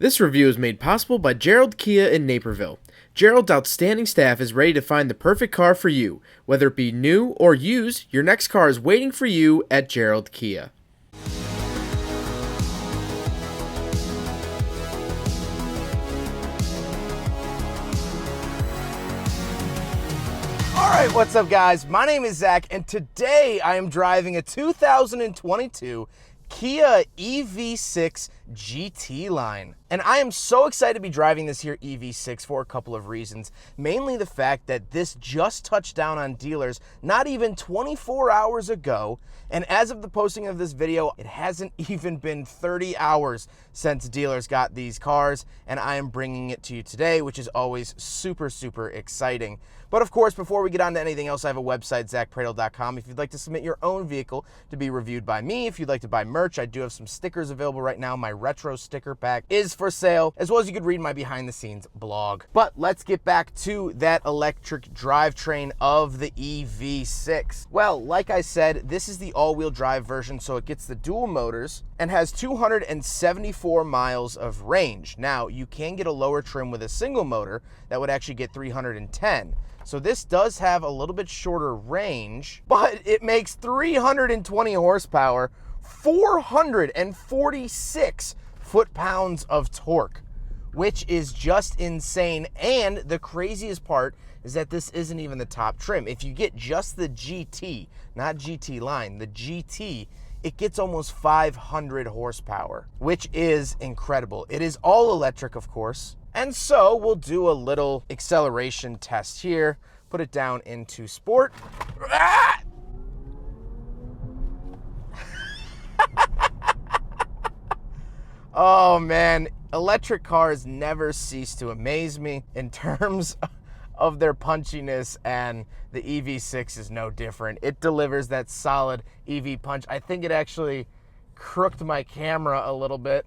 This review is made possible by Gerald Kia in Naperville. Gerald's outstanding staff is ready to find the perfect car for you. Whether it be new or used, your next car is waiting for you at Gerald Kia. Alright, what's up guys? My name is Zach and today I am driving a 2022 Kia EV6 GT-Line. And I am so excited to be driving this here EV6 for a couple of reasons. Mainly the fact that this just touched down on dealers not even 24 hours ago. And as of the posting of this video, it hasn't even been 30 hours since dealers got these cars. And I am bringing it to you today, which is always super, super exciting. But of course, before we get on to anything else, I have a website, zackpradel.com. If you'd like to submit your own vehicle to be reviewed by me, if you'd like to buy merch, I do have some stickers available right now. My retro sticker pack is for sale, as well as you could read my behind the scenes blog. But let's get back to that electric drivetrain of the EV6. Well, like I said, this is the all-wheel drive version, so it gets the dual motors and has 274 miles of range. Now, you can get a lower trim with a single motor that would actually get 310. So this does have a little bit shorter range, but it makes 320 horsepower, 446 foot-pounds of torque, which is just insane. And the craziest part is that this isn't even the top trim. If you get just the GT, not GT line, the GT, it gets almost 500 horsepower, which is incredible. It is all electric, of course. And so we'll do a little acceleration test here. Put it down into sport. Oh man, electric cars never cease to amaze me in terms of their punchiness, and the EV6 is no different. It delivers that solid EV punch. I think it actually crooked my camera a little bit.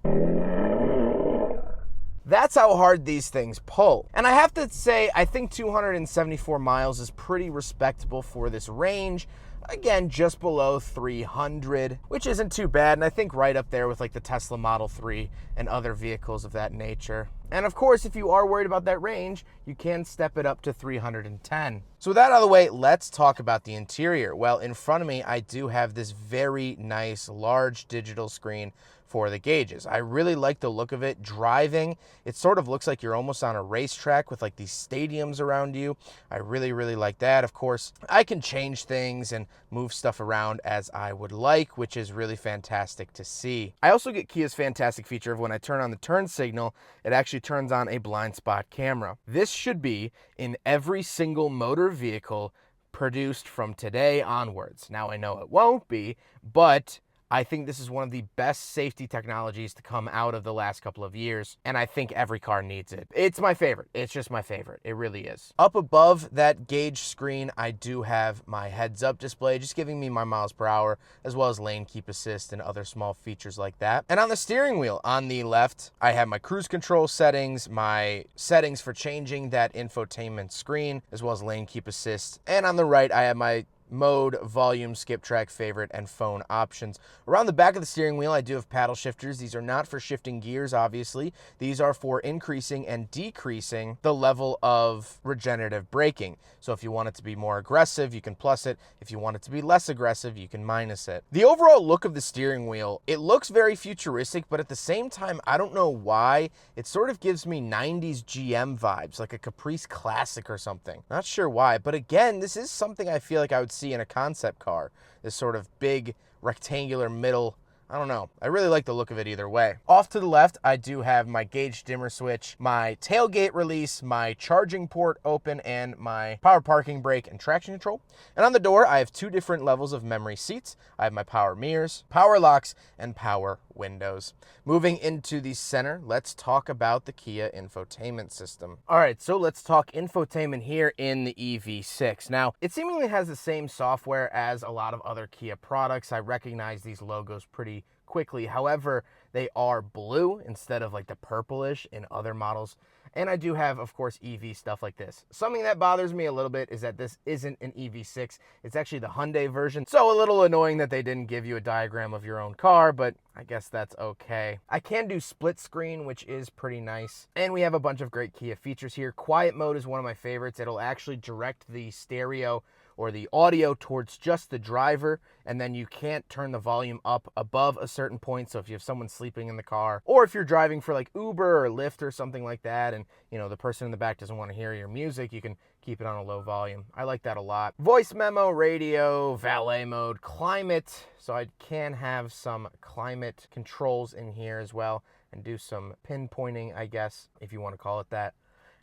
That's how hard these things pull. And I have to say, I think 274 miles is pretty respectable for this range. Again, just below 300, which isn't too bad. And I think right up there with like the Tesla Model 3 and other vehicles of that nature. And of course, if you are worried about that range, you can step it up to 310. So with that out of the way, let's talk about the interior. Well, in front of me, I do have this very nice large digital screen for the gauges. I really like the look of it. Driving, it sort of looks like you're almost on a racetrack with like these stadiums around you. I really, really like that. Of course, I can change things and move stuff around as I would like, which is really fantastic to see. I also get Kia's fantastic feature of when I turn on the turn signal, it actually turns on a blind spot camera. This should be in every single motor vehicle produced from today onwards. Now I know it won't be, but I think this is one of the best safety technologies to come out of the last couple of years, and I think every car needs it. It's my favorite. It's just my favorite. It really is. Up above that gauge screen, I do have my heads-up display, just giving me my miles per hour, as well as lane keep assist and other small features like that. And on the steering wheel, on the left, I have my cruise control settings, my settings for changing that infotainment screen, as well as lane keep assist. And on the right, I have my mode, volume, skip track, favorite, and phone options. Around the back of the steering wheel, I do have paddle shifters. These are not for shifting gears, obviously. These are for increasing and decreasing the level of regenerative braking. So if you want it to be more aggressive, you can plus it. If you want it to be less aggressive, you can minus it. The overall look of the steering wheel, it looks very futuristic, but at the same time, I don't know why, it sort of gives me 90s GM vibes, like a Caprice Classic or something. Not sure why, but again, this is something I feel like I would see in a concept car. This sort of big rectangular middle, I don't know. I really like the look of it either way. Off to the left, I do have my gauge dimmer switch, my tailgate release, my charging port open, and my power parking brake and traction control. And on the door, I have two different levels of memory seats. I have my power mirrors, power locks, and power windows. Moving into the center, let's talk about the Kia infotainment system. All right, so let's talk infotainment here in the EV6. Now, it seemingly has the same software as a lot of other Kia products. I recognize these logos pretty quickly. However, they are blue instead of like the purplish in other models. And I do have, of course, EV stuff like this. Something that bothers me a little bit is that this isn't an EV6. It's actually the Hyundai version. So a little annoying that they didn't give you a diagram of your own car, but I guess that's okay. I can do split screen, which is pretty nice. And we have a bunch of great Kia features here. Quiet mode is one of my favorites. It'll actually direct the stereo or the audio towards just the driver, and then you can't turn the volume up above a certain point. So if you have someone sleeping in the car, or if you're driving for like Uber or Lyft or something like that, and you know the person in the back doesn't want to hear your music, you can keep it on a low volume. I like that a lot. Voice memo, radio, valet mode, climate. So I can have some climate controls in here as well, and do some pinpointing, I guess, if you want to call it that.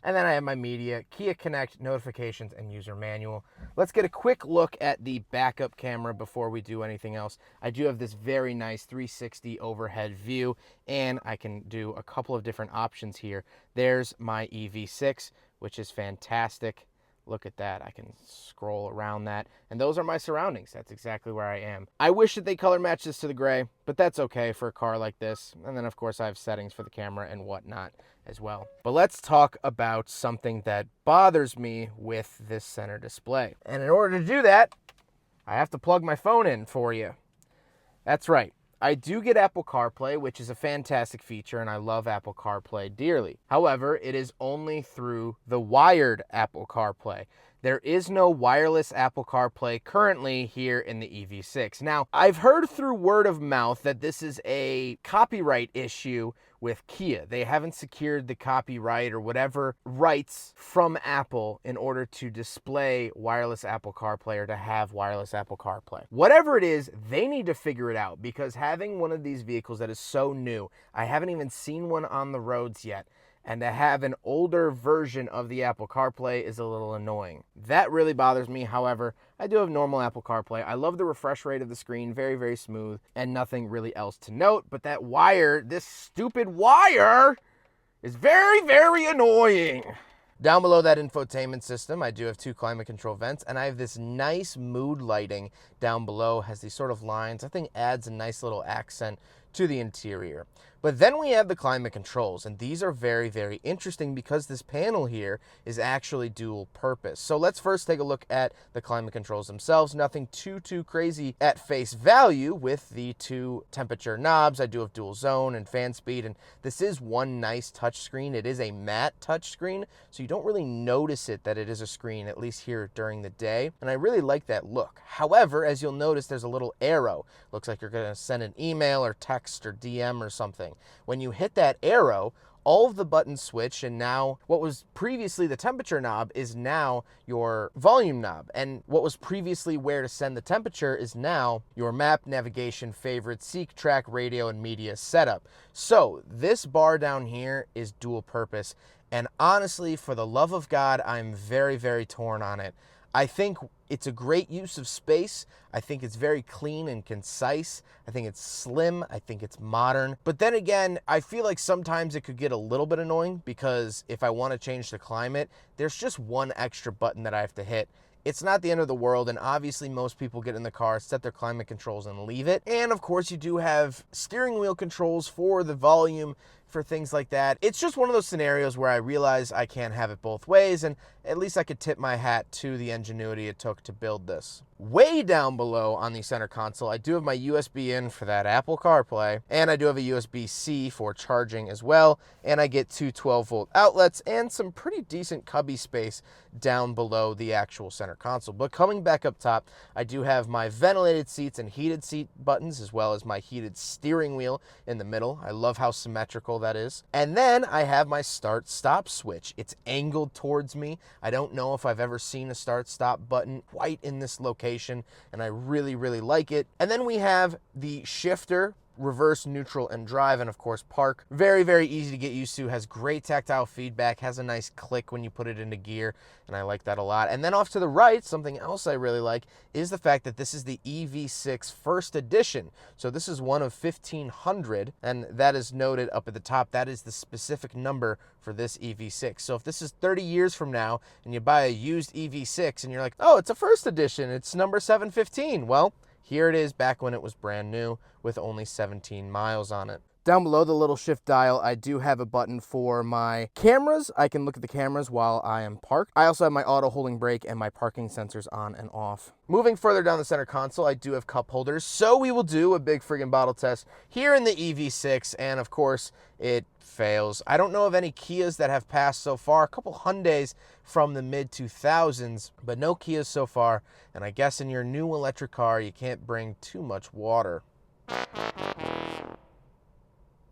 And then I have my media, Kia Connect, notifications, and user manual. Let's get a quick look at the backup camera before we do anything else. I do have this very nice 360 overhead view, and I can do a couple of different options here. There's my EV6, which is fantastic. Look at that. I can scroll around that. And those are my surroundings. That's exactly where I am. I wish that they color match this to the gray, but that's okay for a car like this. And then, of course, I have settings for the camera and whatnot as well. But let's talk about something that bothers me with this center display. And in order to do that, I have to plug my phone in for you. That's right. I do get Apple CarPlay, which is a fantastic feature, and I love Apple CarPlay dearly. However, it is only through the wired Apple CarPlay. There is no wireless Apple CarPlay currently here in the EV6. Now, I've heard through word of mouth that this is a copyright issue with Kia. They haven't secured the copyright or whatever rights from Apple in order to display wireless Apple CarPlay or to have wireless Apple CarPlay. Whatever it is, they need to figure it out, because having one of these vehicles that is so new, I haven't even seen one on the roads yet, and to have an older version of the Apple CarPlay is a little annoying. That really bothers me. However, I do have normal Apple CarPlay. I love the refresh rate of the screen, very, very smooth, and nothing really else to note. But that wire, this stupid wire, is very, very annoying. Down below that infotainment system, I do have 2 climate control vents, and I have this nice mood lighting down below, has these sort of lines. I think adds a nice little accent to the interior. But then we have the climate controls, and these are very, very interesting because this panel here is actually dual purpose. So let's first take a look at the climate controls themselves. Nothing too crazy at face value with the 2 temperature knobs. I do have dual zone and fan speed, and this is one nice touch screen. It is a matte touch screen, so you don't really notice it that it is a screen, at least here during the day, and I really like that look. However, as you'll notice, there's a little arrow. Looks like you're going to send an email or text or DM or something. When you hit that arrow, all of the buttons switch, and now what was previously the temperature knob is now your volume knob, and what was previously where to send the temperature is now your map, navigation, favorite, seek, track, radio, and media setup. So this bar down here is dual purpose, and honestly, for the love of God, I'm very, very torn on it. I think it's a great use of space. I think it's very clean and concise. I think it's slim. I think it's modern. But then again, I feel like sometimes it could get a little bit annoying, because if I want to change the climate, there's just one extra button that I have to hit. It's not the end of the world, and obviously most people get in the car, set their climate controls, and leave it. And of course you do have steering wheel controls for the volume, for things like that. It's just one of those scenarios where I realize I can't have it both ways, and at least I could tip my hat to the ingenuity it took to build this. Way down below on the center console, I do have my USB in for that Apple CarPlay, and I do have a USB-C for charging as well, and I get 2 12-volt outlets and some pretty decent cubby space down below the actual center console. But coming back up top, I do have my ventilated seats and heated seat buttons, as well as my heated steering wheel in the middle. I love how symmetrical that is. And then I have my start-stop switch. It's angled towards me. I don't know if I've ever seen a start-stop button quite in this location, and I really, really like it. And then we have the shifter, reverse, neutral, and drive, and of course park. Very, very easy to get used to, has great tactile feedback, has a nice click when you put it into gear, and I like that a lot. And then off to the right, something else I really like is the fact that this is the EV6 first edition. So this is one of 1,500, and that is noted up at the top. That is the specific number for this EV6. So if this is 30 years from now and you buy a used EV6 and you're like, oh, it's a first edition, it's number 715. Well, here it is back when it was brand new with only 17 miles on it. Down below the little shift dial, I do have a button for my cameras. I can look at the cameras while I am parked. I also have my auto holding brake and my parking sensors on and off. Moving further down the center console, I do have cup holders, so we will do a big friggin' bottle test here in the EV6, and of course, it fails. I don't know of any Kias that have passed so far. A couple Hyundais from the mid-2000s, but no Kias so far, and I guess in your new electric car, you can't bring too much water.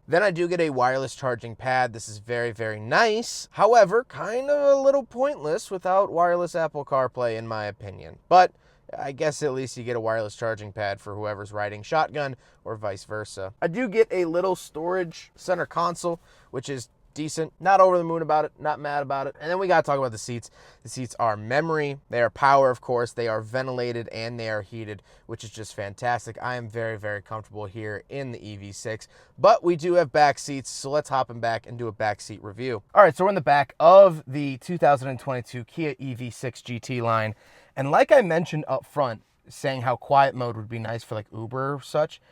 Then I do get a wireless charging pad. This is very, very nice. However, kind of a little pointless without wireless Apple CarPlay, in my opinion. But I guess at least you get a wireless charging pad for whoever's riding shotgun or vice versa. I do get a little storage center console, which is decent. Not over the moon about it, not mad about it. And then we got to talk about the seats. The seats are memory, they are power, of course, they are ventilated, and they are heated, which is just fantastic. I am very, very comfortable here in the EV6, but we do have back seats, so let's hop in back and do a back seat review. All right, so we're in the back of the 2022 Kia EV6 GT-Line, and like I mentioned up front, saying how quiet mode would be nice for like Uber or such,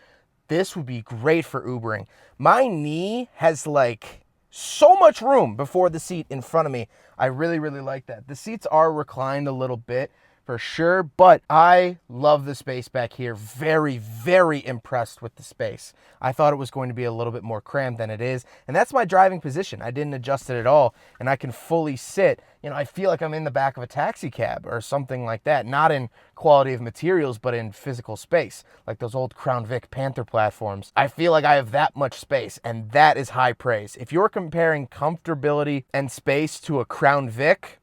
this would be great for Ubering. My knee has like so much room before the seat in front of me. I really, really like that. The seats are reclined a little bit for sure, but I love the space back here. Very, very impressed with the space. I thought it was going to be a little bit more crammed than it is, and that's my driving position. I didn't adjust it at all, and I can fully sit. You know, I feel like I'm in the back of a taxi cab or something like that. Not in quality of materials, but in physical space, like those old Crown Vic Panther platforms. I feel like I have that much space, and that is high praise. If you're comparing comfortability and space to a Crown Vic,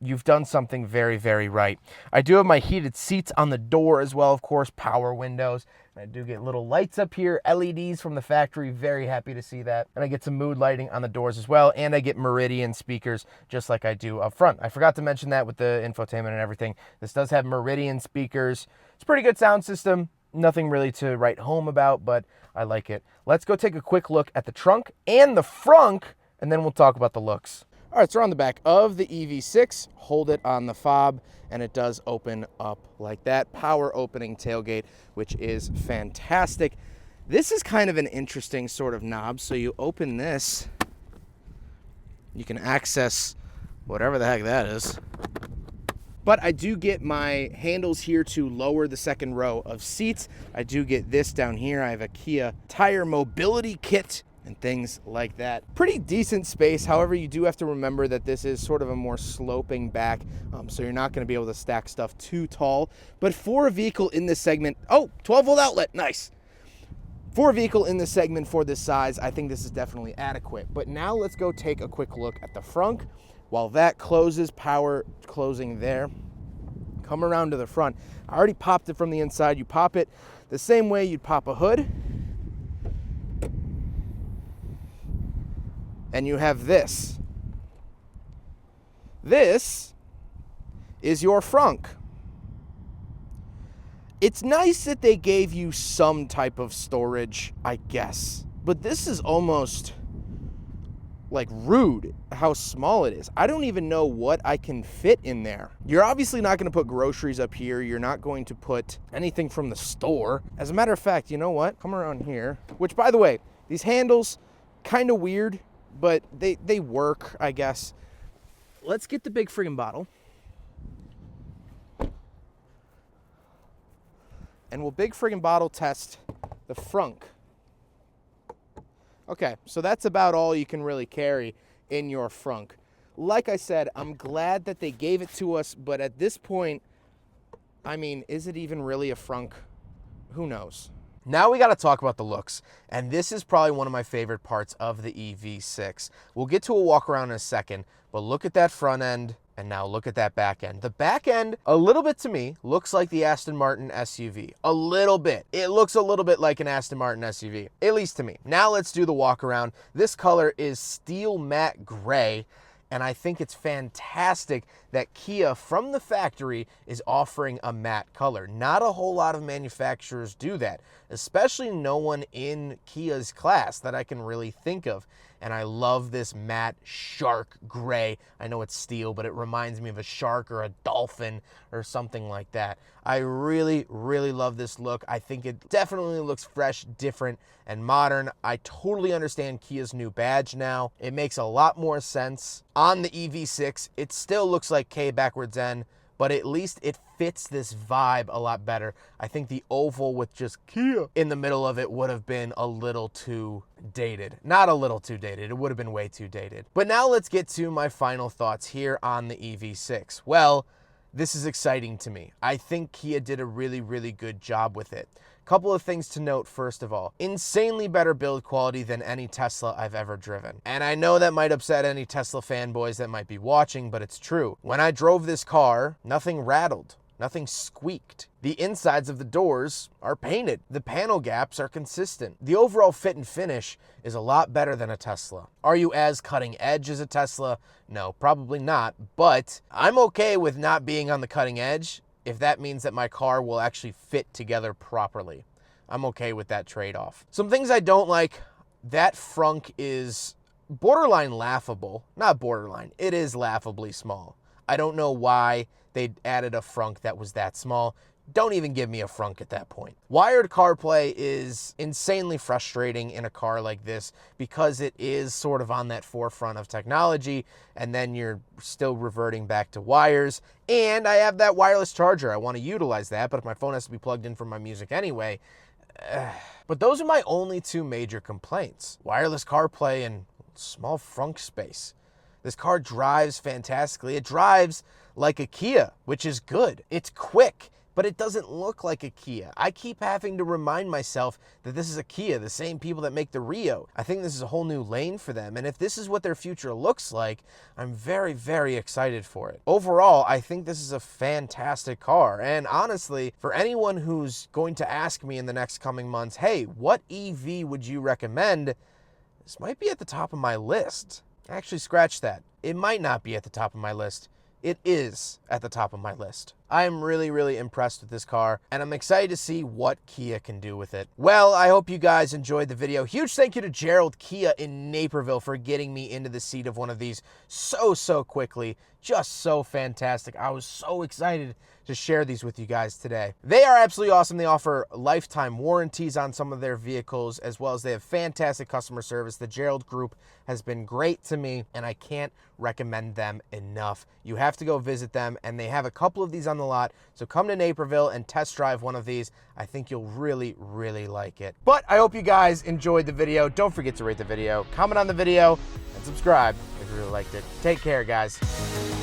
you've done something very, very right. I do have my heated seats on the door as well, of course, power windows. And I do get little lights up here, LEDs from the factory, very happy to see that. And I get some mood lighting on the doors as well, and I get Meridian speakers just like I do up front. I forgot to mention that with the infotainment and everything. This does have Meridian speakers. It's a pretty good sound system. Nothing really to write home about, but I like it. Let's go take a quick look at the trunk and the frunk, and then we'll talk about the looks. All right, so we're on the back of the EV6. Hold it on the fob, and it does open up like that. Power opening tailgate, which is fantastic. This is kind of an interesting sort of knob. So you open this, you can access whatever the heck that is. But I do get my handles here to lower the second row of seats. I do get this down here. I have a Kia tire mobility kit and things like that. Pretty decent space. However, you do have to remember that this is sort of a more sloping back, so you're not gonna be able to stack stuff too tall. But for a vehicle in this segment, 12-volt outlet, nice. For a vehicle in this segment for this size, I think this is definitely adequate. But now let's go take a quick look at the frunk. While that closes, power closing there. Come around to the front. I already popped it from the inside. You pop it the same way you'd pop a hood. And you have this. This is your frunk. It's nice that they gave you some type of storage, I guess. But this is almost like rude how small it is. I don't even know what I can fit in there. You're obviously not going to put groceries up here. You're not going to put anything from the store. As a matter of fact, you know what? Come around here. Which, by the way, these handles, kind of weird, but they work, I guess. Let's get the big friggin' bottle. And we'll big friggin' bottle test the frunk. Okay, so that's about all you can really carry in your frunk. Like I said, I'm glad that they gave it to us, but at this point, I mean, is it even really a frunk? Who knows? Now we got to talk about the looks, and this is probably one of my favorite parts of the EV6. We'll get to a walk around in a second, but look at that front end, and now look at that back end. The back end, a little bit to me, looks like the Aston Martin SUV. A little bit. It looks a little bit like an Aston Martin SUV, at least to me. Now let's do the walk around. This color is steel matte gray, and I think it's fantastic that Kia from the factory is offering a matte color. Not a whole lot of manufacturers do that, especially no one in Kia's class that I can really think of. and I love this matte shark gray. I know it's steel, but it reminds me of a shark or a dolphin or something like that. I really, really love this look. I think it definitely looks fresh, different, and modern. I totally understand Kia's new badge now. It makes a lot more sense. On the EV6, it still looks like K backwards N, but at least it fits this vibe a lot better. I think the oval with just Kia in the middle of it would have been a little too dated. Not a little too dated, it would have been way too dated. But now let's get to my final thoughts here on the EV6. Well, this is exciting to me. I think Kia did a really, really good job with it. Couple of things to note, first of all. Insanely better build quality than any Tesla I've ever driven. And I know that might upset any Tesla fanboys that might be watching, but it's true. When I drove this car, nothing rattled. Nothing squeaked. The insides of the doors are painted. The panel gaps are consistent. The overall fit and finish is a lot better than a Tesla. Are you as cutting edge as a Tesla? No, probably not, but I'm okay with not being on the cutting edge if that means that my car will actually fit together properly. I'm okay with that trade-off. Some things I don't like, that frunk is borderline laughable. Not borderline, it is laughably small. I don't know why they added a frunk that was that small. Don't even give me a frunk at that point. Wired CarPlay is insanely frustrating in a car like this because it is sort of on that forefront of technology, and then you're still reverting back to wires. And I have that wireless charger. I want to utilize that, but if my phone has to be plugged in for my music anyway. But those are my only two major complaints. Wireless CarPlay and small frunk space. This car drives fantastically. It drives like a Kia, which is good. It's quick, but it doesn't look like a Kia. I keep having to remind myself that this is a Kia, the same people that make the Rio. I think this is a whole new lane for them, and if this is what their future looks like, I'm very, very excited for it. Overall, I think this is a fantastic car, and honestly, for anyone who's going to ask me in the next coming months, hey, what EV would you recommend? This might be at the top of my list. Actually, scratch that. It might not be at the top of my list. It is at the top of my list. I am really, really impressed with this car, and I'm excited to see what Kia can do with it. Well, I hope you guys enjoyed the video. Huge thank you to Gerald Kia in Naperville for getting me into the seat of one of these so quickly. Just so fantastic. I was so excited to share these with you guys today. They are absolutely awesome. They offer lifetime warranties on some of their vehicles, as well as they have fantastic customer service. The Gerald Group has been great to me, and I can't recommend them enough. You have to go visit them, and they have a couple of these on the lot, so come to Naperville and test drive one of these. I think you'll really, really like it. But I hope you guys enjoyed the video. Don't forget to rate the video, comment on the video, and subscribe if you really liked it. Take care, guys.